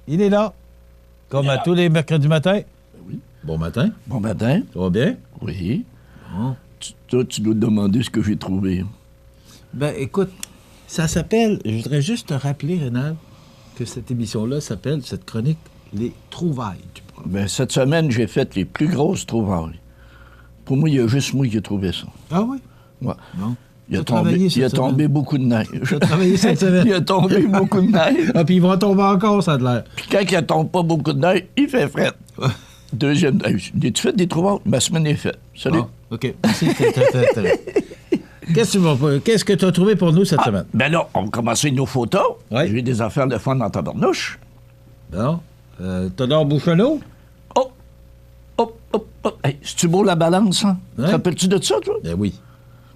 Il est là. Comme à tous les mercredis matins. Oui. Bon matin. Bon matin. Ça va bien? Oui. Bon. Toi, tu dois te demander ce que j'ai trouvé. Ben, écoute, ça s'appelle... Je voudrais juste te rappeler, Rénal, que cette émission-là s'appelle, cette chronique, Les Trouvailles du prof. Ben, cette semaine, j'ai fait les plus grosses trouvailles. Pour moi, il y a juste moi qui ai trouvé ça. Ah oui? Ouais. Non. Il a tombé beaucoup de neige. Tu as travaillé cette semaine. Il a tombé beaucoup de neige. Ah, puis il va tomber encore, ça a de l'air. Puis quand il ne tombe pas beaucoup de neige, il fait fret. Deuxième... As-tu fait des trouvailles? Ma semaine est faite. Salut. Ah, OK. Merci. Qu'est-ce que tu as trouvé pour nous cette semaine? Ben là, on va commencer nos photos. Ouais. J'ai des affaires de fun dans ta barnouche. Bon. Théodore Bouchonneau? Hey, c'est-tu beau la balance, hein? Ouais. Te rappelles-tu de ça, toi? Ben oui.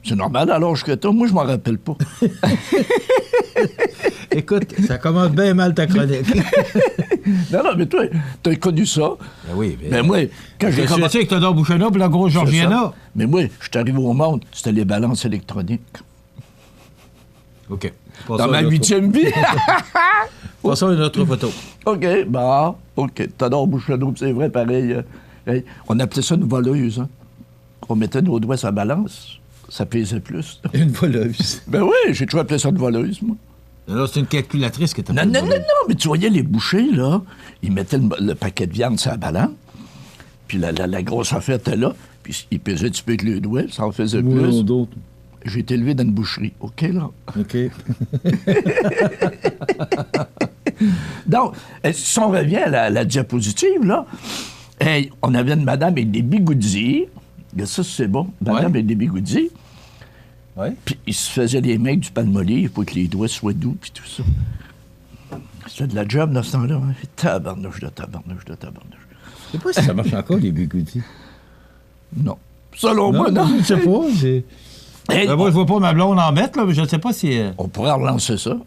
C'est normal à l'âge que t'as. Moi, je m'en rappelle pas. Écoute, ça commence bien mal ta chronique. Non, mais toi, t'as connu ça. Ben oui. Ben moi, quand j'ai Je commencé... sais que Théodore Bouchonneau et la grosse C'est Georgiana. ça. Mais moi, je suis arrivé au monde, c'était les balances électroniques. OK. Dans ma 8e vie. Passons à une autre photo. OK, bah, OK. T'adores Bouchonneau, c'est vrai, pareil. Hey, on appelait ça une voleuse, hein. On mettait nos doigts sur la balance, ça pesait plus. Une voleuse. Ben oui, j'ai toujours appelé ça une voleuse, moi. Alors, c'est une calculatrice que tu as Non, mais tu voyais les bouchers, là, ils mettaient le paquet de viande sur la balance, puis la grosse affaire était là, puis ils pesaient un petit peu avec le doigt, ça en faisait plus. J'ai été élevé dans une boucherie, OK, là? OK. Donc, si on revient à la diapositive, là, hey, on avait une madame avec des bigoudis. Ça, c'est bon. Madame avec des bigoudis. Oui. Puis il se faisait les mecs du palmolive pour que les doigts soient doux, puis tout ça. C'était de la job dans ce temps-là. Hein? Tabarnouche. Je sais pas si ça marche encore, les bigoudis. Non. Selon moi, non. Je sais pas. Hey, moi, je vois pas ma blonde en mettre, là, mais je ne sais pas si... On pourrait relancer ça.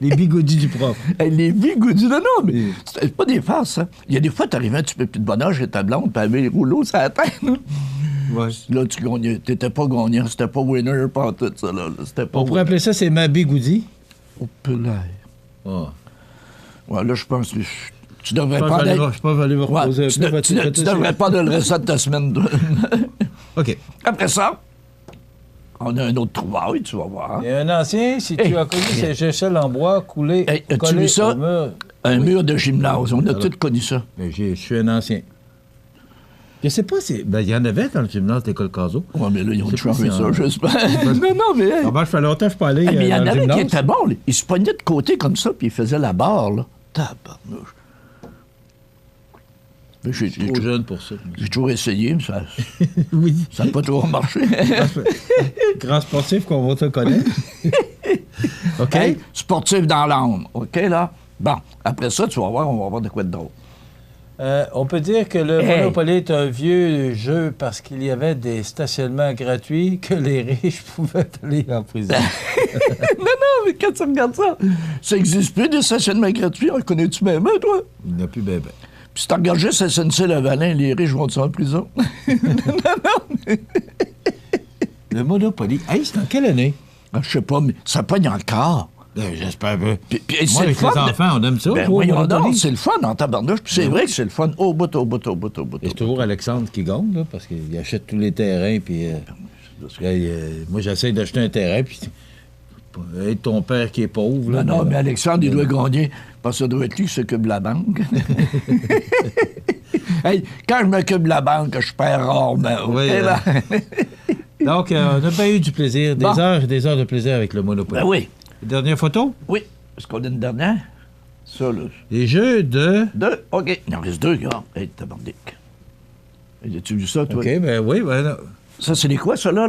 Les bigoudis du prof. Hey, les bigoudis, non, mais c'est pas des farces, hein. Il y a des fois, t'arrivais un petit peu plus de bonheur chez ta blonde, puis elle avait les rouleaux sur la tête, hein. Ouais. Là, tu gagnais. T'étais pas gagnant, c'était pas winner, pas tout ça, là. C'était pas... On pourrait appeler ça, c'est ma bigoudi. Au pelaire. Ah. Ouais, là, je pense que tu devrais Je pas... pense que aller me reposer tu un peu. tu devrais pas de le restant de ta semaine. OK. Après ça, on a un autre trouvaille, tu vas voir. Il y a un ancien, si tu as connu ces échelles en bois coulées, Hey, as-tu collées vu ça? au mur. Un mur de gymnase. On a tous connu ça. Mais je suis un ancien. Je sais pas si... Ben, il y en avait dans le gymnase de l'école Caso. Ouais, mais là, ils ont Je sais pas changé si ça, en- j'espère. Non, mais... hey. Ah ben, ça fait longtemps que je suis pas allé Hey, mais il y dans en le avait qui gymnase. étaient bons. Là. Ils se pognaient de côté comme ça, puis ils faisaient la barre, là. Tabarnouche. Mais Je suis trop jeune pour ça. J'ai toujours essayé, mais ça Oui. n'a pas toujours marché. Grand sportif qu'on va te connaître. OK. Hey, sportif dans l'âme, OK, là? Bon, après ça, tu vas voir, on va avoir de quoi de drôle. On peut dire que le Hey. Monopoly est un vieux jeu parce qu'il y avait des stationnements gratuits que les riches pouvaient aller en prison. Non, mais quand tu regardes ça n'existe plus des stationnements gratuits. En connais-tu même un, toi? Il n'y en a plus bébé. Puis si tu regardes juste SNC-Lavalin, les riches vont-ils en prison? Le Monopoly. Hey, c'est en quelle année? Ah, je sais pas, mais ça pogne encore. J'espère bien. Puis, Moi, c'est le avec fun. les enfants, on aime ça. Ben jouer au voyons Monopoly. donc, c'est le fun en tabarnouche. Puis c'est vrai que c'est le fun. Au bout. Et c'est toujours Alexandre qui gagne, là, parce qu'il achète tous les terrains, puis... moi, j'essaie d'acheter un terrain, puis... Être ton père qui est pauvre, là... Non, mais Alexandre, il doit gagner, parce que ça doit être lui qui s'occupe de la banque. Hey, quand je m'occupe de la banque, je perds rarement. Oui, OK, là? Donc, on a bien eu du plaisir, des Bon. heures et des heures de plaisir avec le Monopoly. Ben oui. Dernière photo? Oui. Est-ce qu'on a une dernière? Ça, là. Les jeux de... Deux. OK. Il en reste deux, gars. Hey, tabarnak. Hey, as-tu vu ça, toi? OK, ben oui, ben là. Ça, c'est les quoi, ça, là?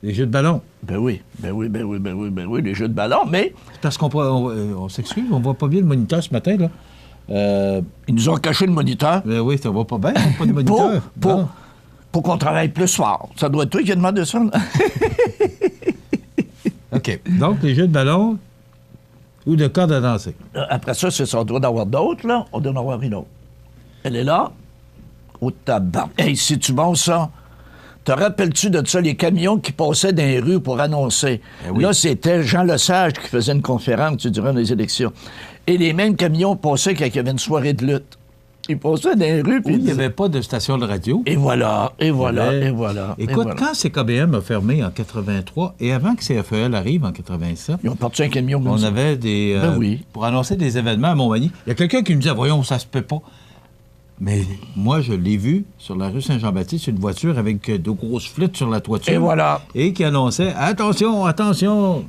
Les jeux de ballon. Ben oui, les jeux de ballon, mais C'est parce on s'excuse, on voit pas bien le moniteur ce matin, là. ils nous ont caché le moniteur Ben oui, ça va pas bien, pas de moniteur. Non. pour qu'on travaille plus fort. Ça doit être toi qui as demandé ça, là. OK. Donc, les jeux de ballon ou de corde à danser. Après ça, c'est ça. On doit en avoir d'autres, là. On doit en avoir une autre. Elle est là. Au tabac. Hey, c'est-tu bon, ça? Te rappelles-tu de ça, les camions qui passaient dans les rues pour annoncer? Oui. Là, c'était Jean Lesage qui faisait une conférence durant les élections. Et les mêmes camions passaient quand il y avait une soirée de lutte. Ils passaient dans les rues. Puis il n'y avait pas de station de radio. Et voilà. Écoute, quand CKBM a fermé en 83 et avant que CFEL arrive en 87, ils ont parti un camion. On avait des... pour annoncer des événements à Montmagny. Il y a quelqu'un qui me disait, voyons, ça se peut pas. Mais moi, je l'ai vu sur la rue Saint-Jean-Baptiste, une voiture avec de grosses flûtes sur la toiture. Et voilà. Et qui annonçait, attention, attention.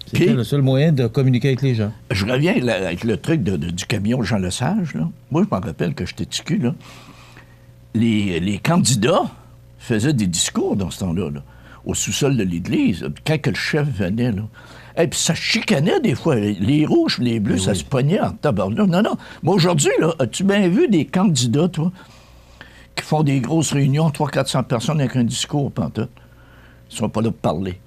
C'était le seul moyen de communiquer avec les gens. Je reviens avec le truc du camion Jean Lesage. Là. Moi, je m'en rappelle que j'étais ticu, là. Les candidats faisaient des discours dans ce temps-là, là, au sous-sol de l'église, quand que le chef venait. Là. Et puis ça chicanait des fois. Les rouges et les bleus, ça se pognait en tabarnak. Non. Mais aujourd'hui, là, as-tu bien vu des candidats, toi, qui font des grosses réunions, 300-400 personnes avec un discours, pantoute? Ils sont pas là pour parler.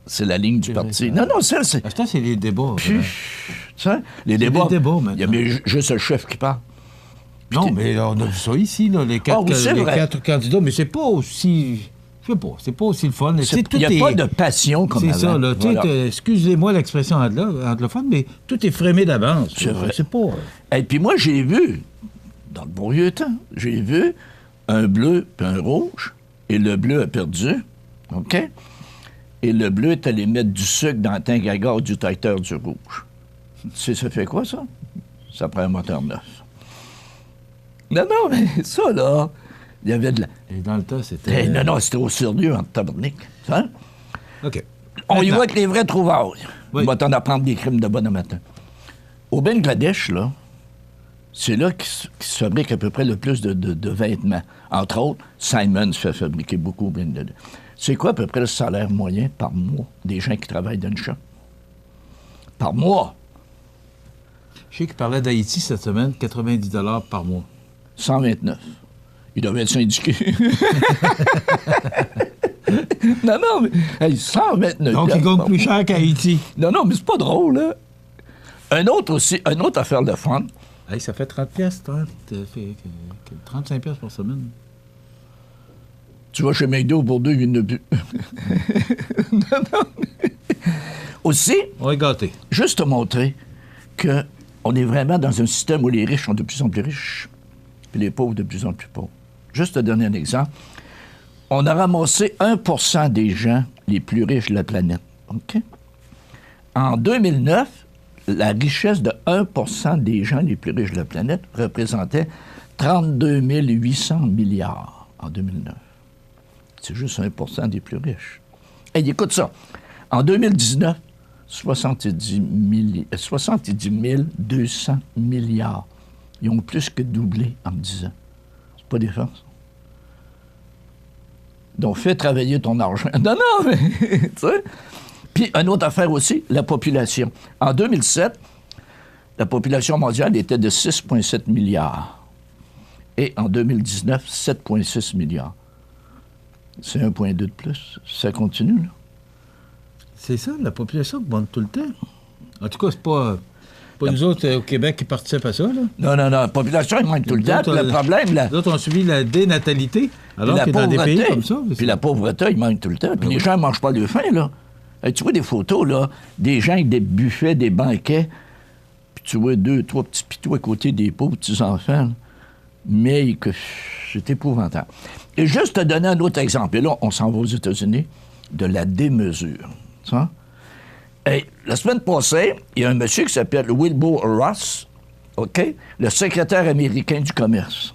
C'est la ligne du parti. Non, ça, c'est... Ça, c'est les débats. Les débats, il y a juste le chef qui parle. Non, mais on a vu ça ici, là, les quatre candidats, mais c'est pas aussi... Je sais pas, c'est pas aussi le fun. Il n'y a pas de passion comme avant. C'est ça, là. Voilà. Excusez-moi l'expression anglophone, mais tout est frémé d'avance. C'est vrai. C'est pas... Et puis moi, j'ai vu, dans le bon vieux temps, j'ai vu un bleu puis un rouge, et le bleu a perdu, OK? Et le bleu est allé mettre du sucre dans le tank à gaz du tracteur du rouge. Tu sais, ça fait quoi, ça? Ça prend un moteur neuf. Non, mais ça, là, il y avait de la... Et dans le temps, c'était... Non, c'était au sérieux en tabarnak. Ça? OK. On y voit que les vrais trouvailles. Oui. On va t'en apprendre des crimes de bon matin. Au Bangladesh, là, c'est là qu'il se fabrique à peu près le plus de vêtements. Entre autres, Simons fait fabriquer beaucoup au Bangladesh. C'est quoi à peu près le salaire moyen par mois des gens qui travaillent dans le champ? Par mois? Je sais qu'il parlait d'Haïti cette semaine, 90 $ par mois. 129. Il devait être syndiqué. non, mais 129. Donc, il gagne plus cher qu'Haïti. Non, mais c'est pas drôle, là. Un autre affaire de fun. Hey, ça fait 30 pièces, 35 pièces par semaine. Tu vas chez McDo pour deux, il n'y en a plus. non. Aussi, on est gâtés. Juste te montrer qu'on est vraiment dans un système où les riches sont de plus en plus riches, puis les pauvres de plus en plus pauvres. Juste te donner un exemple. On a ramassé 1% des gens les plus riches de la planète. OK? En 2009, la richesse de 1% des gens les plus riches de la planète représentait 32 800 milliards en 2009. C'est juste 1% des plus riches. Hey, écoute ça. En 2019, 70 200 milliards. Ils ont plus que doublé en 10 ans. C'est pas des forces. Donc, fais travailler ton argent. Non, mais, tu sais. Puis, une autre affaire aussi, la population. En 2007, la population mondiale était de 6,7 milliards. Et en 2019, 7,6 milliards. C'est 1,2 de plus. Ça continue, là. C'est ça, la population augmente tout le temps. En tout cas, c'est pas nous autres au Québec qui participent à ça, là. Non, la population augmente tout le temps. Puis le problème, là... D'autres ont suivi la dénatalité, alors que dans des pays comme ça... Puis la pauvreté, il manque tout le temps. Puis les gens ne mangent pas de faim, là. Tu vois des photos, là, des gens avec des buffets, des banquets, puis tu vois 2, 3 petits pitous à côté des pauvres petits-enfants, là. Mais que c'est épouvantable. Et juste te donner un autre exemple. Et là, on s'en va aux États-Unis, de la démesure. Ça? Et la semaine passée, il y a un monsieur qui s'appelle Wilbur Ross, OK, le secrétaire américain du commerce,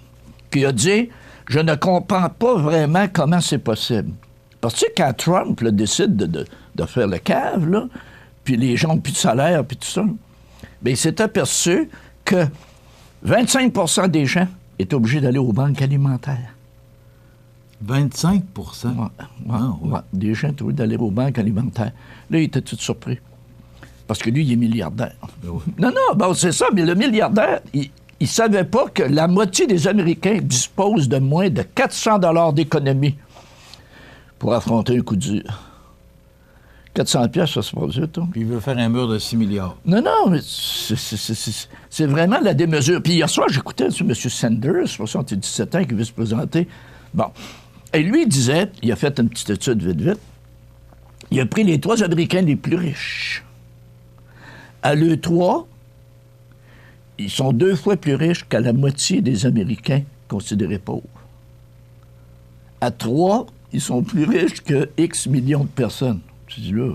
qui a dit « Je ne comprends pas vraiment comment c'est possible. » Parce que quand Trump là, décide de faire le cave, là, puis les gens n'ont plus de salaire, puis tout ça, bien, il s'est aperçu que 25% des gens étaient obligés d'aller aux banques alimentaires. 25 ouais. Des gens étaient obligés d'aller aux banques alimentaires. Là, il était tout surpris. Parce que lui, il est milliardaire. Oui. Non, c'est ça, mais le milliardaire, il ne savait pas que la moitié des Américains disposent de moins de 400 $ d'économie pour affronter un coup dur. 400 pièces, ça se produit, toi. Puis il veut faire un mur de 6 milliards. Non, mais c'est vraiment la démesure. Puis hier soir, j'écoutais M. Sanders, 77 ans, qui veut se présenter. Bon, Et lui, il disait, il a fait une petite étude vite, il a pris les 3 Américains les plus riches. À l'eux 3, ils sont 2 fois plus riches qu'à la moitié des Américains considérés pauvres. À 3, ils sont plus riches que X millions de personnes. Tu dis là,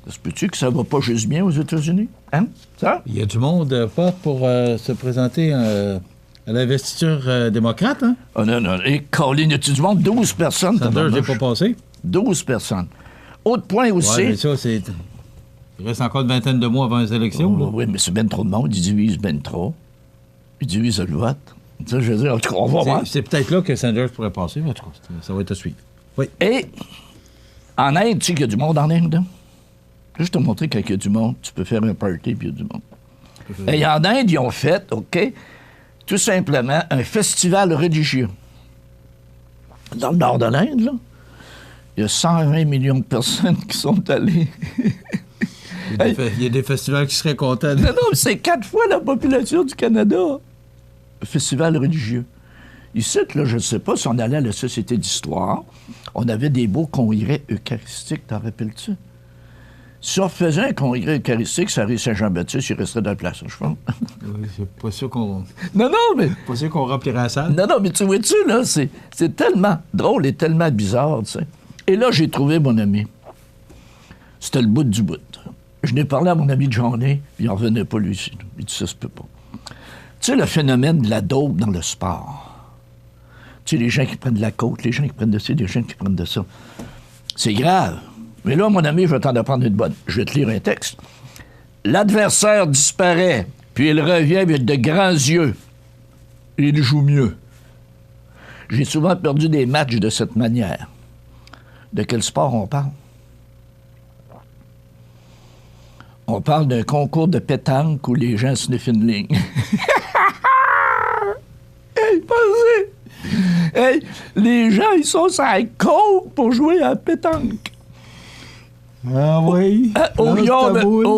ça se peut-tu que ça va pas juste bien aux États-Unis? Hein? Ça? Il y a du monde pas pour se présenter à l'investiture démocrate, hein? Oh non, non. Et Colin, y a-tu du monde? 12 personnes. Sanders n'est pas passé. 12 personnes. Autre point aussi... Ouais, mais ça, c'est... Il reste encore une vingtaine de mois avant les élections. Oh, oui, mais c'est ben trop de monde. Ils divisent ben trop. Ils divisent le vote. Ça, je veux dire, en tout cas, on va voir. C'est peut-être là que Sanders pourrait passer, mais en tout cas, ça va être à suivre. Oui. Et en Inde, tu sais qu'il y a du monde en Inde, hein? Juste te montrer qu'il y a du monde, tu peux faire un party, puis il y a du monde. Et en Inde, ils ont fait, OK, tout simplement, un festival religieux. Dans le nord de l'Inde, là, il y a 120 millions de personnes qui sont allées. Il y a des festivals qui seraient contents. Non, c'est 4 fois la population du Canada. Un festival religieux. Ici, là, je ne sais pas si on allait à la Société d'histoire, on avait des beaux congrès eucharistiques, t'en rappelles-tu? Si on faisait un congrès eucharistique, ça rue Saint-Jean-Baptiste, il resterait dans la place, je pense. Oui, c'est pas sûr qu'on... Non, mais... Pas sûr qu'on remplirait la salle. Non, mais tu vois-tu, là, c'est tellement drôle et tellement bizarre, tu sais. Et là, j'ai trouvé mon ami. C'était le bout du bout. Je n'ai parlé à mon ami Johnny, puis il n'en revenait pas, lui. Il dit, ça se peut pas. Tu sais, le phénomène de la dope dans le sport. Tu sais, les gens qui prennent de la côte, les gens qui prennent de ça, les gens qui prennent de ça. C'est grave. Mais là, mon ami, je vais t'en apprendre une bonne. Je vais te lire un texte. L'adversaire disparaît, puis il revient avec de grands yeux. Et il joue mieux. J'ai souvent perdu des matchs de cette manière. De quel sport on parle? On parle d'un concours de pétanque où les gens sniffent une ligne. Hey, pensez! Hey, les gens, ils sont sur la côte pour jouer à la pétanque. Ah oui? Au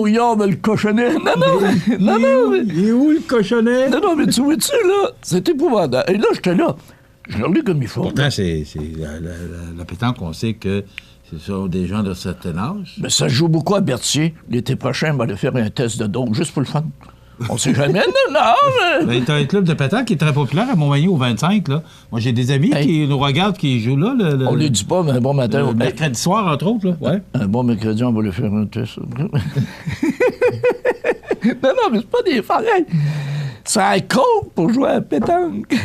yard, le cochonnet. Non. Il est où le cochonnet? Non, mais tu vois-tu, là? C'est épouvantable. Et là, j'étais là. Je l'ai lu comme il faut. Pourtant, c'est la pétanque, on sait que c'est sur des gens de certain âge. Mais ça joue beaucoup à Berthier. L'été prochain, on va aller faire un test de dope, juste pour le fun. On sait jamais. Non, mais... Il y a un club de pétanque qui est très populaire à Montmagny au 25, là. Moi, j'ai des amis qui nous regardent, qui jouent là. On lui dit pas, mais un bon matin. Mercredi soir, entre autres, là. Ouais. Un bon mercredi, on va lui faire un test. Non, mais c'est pas des pareils. C'est un coke pour jouer à la pétanque.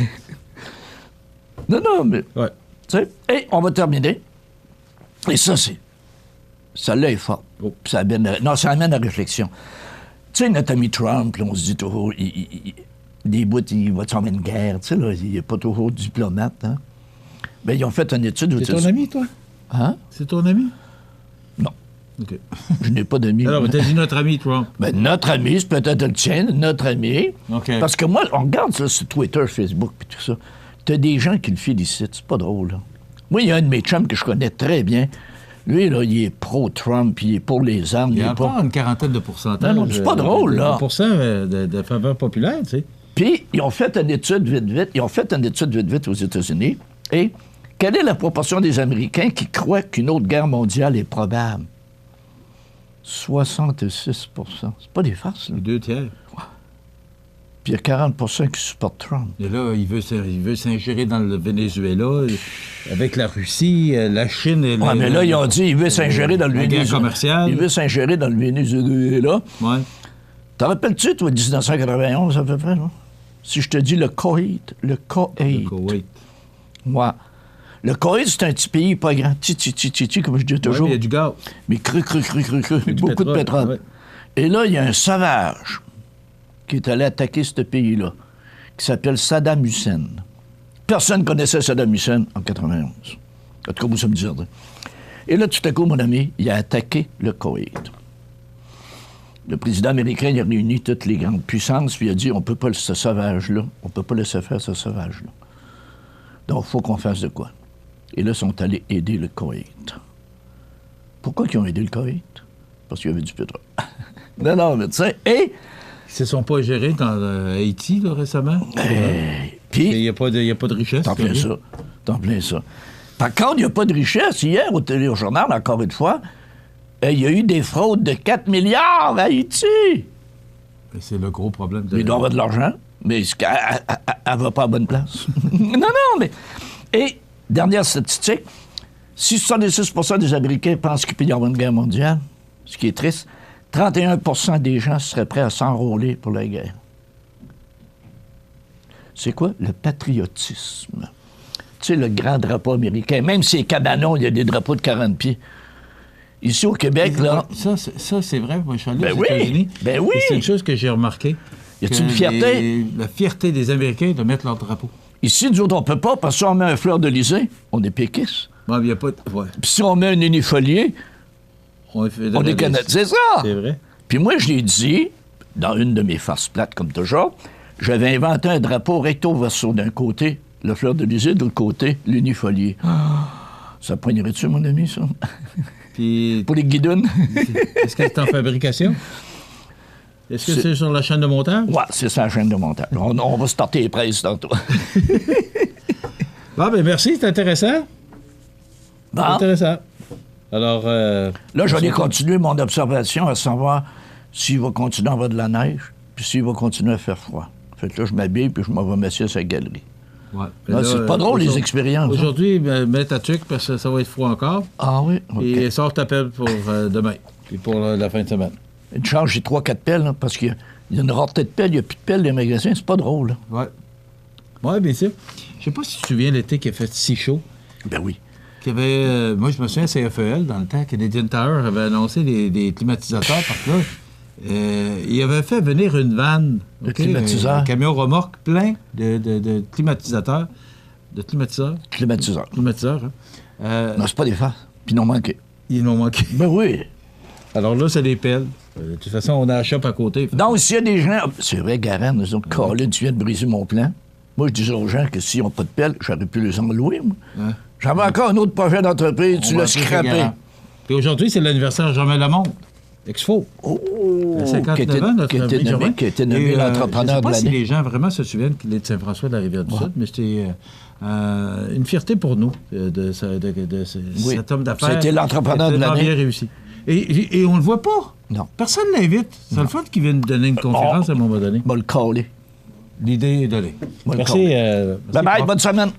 Non, mais... Ouais. Tu sais, et on va terminer. Et ça, ça là est fort. Oh. Ça amène à réflexion. Tu sais, notre ami Trump, là, on se dit toujours, des bouts, il va s'en mettre une guerre. Tu sais, là, il n'est pas toujours diplomate. Hein? Ben, ils ont fait une étude... C'est ton ami, toi? Hein? C'est ton ami? Non. OK. Je n'ai pas d'amis. Alors, mais t'as dit notre ami Trump. Ben, notre ami, c'est peut-être le tien, notre ami. OK. Parce que moi, on regarde ça sur Twitter, Facebook, et tout ça. T'as des gens qui le félicitent. C'est pas drôle, là. Moi, il y a un de mes chums que je connais très bien. Lui, là, il est pro-Trump, il est pour les armes. Il y a encore une quarantaine de pourcentage. Non, c'est pas drôle, là. de faveur populaire, tu sais. Puis, ils ont fait une étude vite aux États-Unis. Et quelle est la proportion des Américains qui croient qu'une autre guerre mondiale est probable? 66 %. C'est pas des farces, là. Les 2 tiers. Puis il y a 40 % qui supportent Trump. Et là, il veut s'ingérer dans le Venezuela, avec la Russie, la Chine et mais là, ils ont dit il veut s'ingérer dans le Venezuela. guerre commerciale. Il veut s'ingérer dans le Venezuela. Ouais. T'en rappelles-tu, toi, 1991 à peu près, là? Si je te dis le Koweït. Le Koweït. Ouais. Le Koweït, c'est un petit pays pas grand. Comme je dis toujours. Il y a du gaz. Mais cru. Beaucoup de pétrole. Ouais. Et là, il y a un sauvage qui est allé attaquer ce pays-là, qui s'appelle Saddam Hussein. Personne ne connaissait Saddam Hussein en 91. En tout cas, vous, ça me dit. Et là, tout à coup, mon ami, il a attaqué le Koweït. Le président américain, il a réuni toutes les grandes puissances, puis il a dit, on ne peut pas ce sauvage-là, on ne peut pas laisser faire ce sauvage-là. Donc, il faut qu'on fasse de quoi. Et là, ils sont allés aider le Koweït. Pourquoi ils ont aidé le Koweït? Parce qu'il y avait du pétrole. non, mais tu sais, et... Ils se sont pas gérés dans Haïti, là, récemment? Puis... Il n'y a pas de richesse. T'en fais ça. T'en plein ça. Par contre, il n'y a pas de richesse. Hier, au téléjournal, encore une fois, il y a eu des fraudes de 4 milliards à Haïti. C'est le gros problème. Il doit avoir de l'argent, mais elle ne va pas à la bonne place. Non, mais... Et, dernière statistique, si 76% des Américains pensent qu'il peut y avoir une guerre mondiale, ce qui est triste, 31% des gens seraient prêts à s'enrôler pour la guerre. C'est quoi? Le patriotisme. Tu sais, le grand drapeau américain. Même si les cabanons, il y a des drapeaux de 40 pieds. Ici, au Québec, là... Ça, c'est vrai. Moi, je suis allé aux oui, États-Unis. ben oui. C'est une chose que j'ai remarqué. Y a-t-il une fierté? La fierté des Américains de mettre leur drapeau. Ici, nous autres, on peut pas, parce que si on met un fleur d'Élysée, on est péquistes. Bon, il n'y a pas... Ouais. Puis si on met un unifolié, on est Canadien. C'est ça! C'est vrai. Puis moi, je l'ai dit, dans une de mes farces plates, comme toujours, j'avais inventé un drapeau recto-verso d'un côté, le fleur d'Élysée, de l'autre côté, l'unifolié. Ça poignerait-tu, mon ami, ça? Puis... Pour les guidounes. Est-ce que c'est en fabrication? Est-ce que c'est sur la chaîne de montage? Oui, c'est sur la chaîne de montage. On va starter les presses tantôt. Bon, ben merci, c'est intéressant. Bon. C'est intéressant. Alors... là, je vais continuer mon observation à savoir s'il va continuer à avoir de la neige, puis s'il va continuer à faire froid. Fait que là, je m'habille, puis je m'en vais m'asseoir sur la galerie. Ouais. Là, c'est pas drôle, les expériences. Aujourd'hui, mets ta tuque, parce que ça va être froid encore. Ah oui? Okay. Et sors ta pelle pour demain, puis pour la fin de semaine. Une charge, j'ai 3-4 pelles, là, parce qu'il y a une rareté de pelles, il n'y a plus de pelles dans les magasins, c'est pas drôle. Oui. Oui, bien sûr. Je sais pas si tu te souviens l'été qui a fait si chaud. Ben oui. Qu'il y avait, moi, je me souviens, CFEL, dans le temps, Canadian Tower avait annoncé des climatisateurs, parce que là, il avait fait venir une vanne, un camion remorque plein de climatisateurs. De climatiseurs. Climatiseurs, hein. Non, c'est pas des farces. Puis ils n'ont manqué. Ils n'ont manqué. Ben oui. Alors là, c'est des pelles. De toute façon, on a la shop à côté. Donc, s'il y a des gens... C'est vrai, Garenne, nous autres, Colin, tu viens de briser mon plan. Moi, je disais aux gens que s'ils n'ont pas de pelle, j'aurais pu les en louer, moi. Hein? J'avais encore un autre projet d'entreprise, tu l'as scrappé. Puis aujourd'hui, c'est l'anniversaire de Germain Lamonde, Expo. Oh! 59 ans, notre ami Germain. Qui a été nommé l'entrepreneur de l'année. Je ne sais pas si les gens vraiment se souviennent qu'il est de Saint-François de la Rivière-du-Sud, mais c'était une fierté pour nous de cet homme d'affaires. C'était l'entrepreneur de l'année. Bien réussi. Et on ne le voit pas. Non. Personne ne l'invite. C'est le fun qu'il vienne donner une conférence à un moment donné. On va le coller. L'idée est donnée. Merci. Bye-bye, bonne semaine.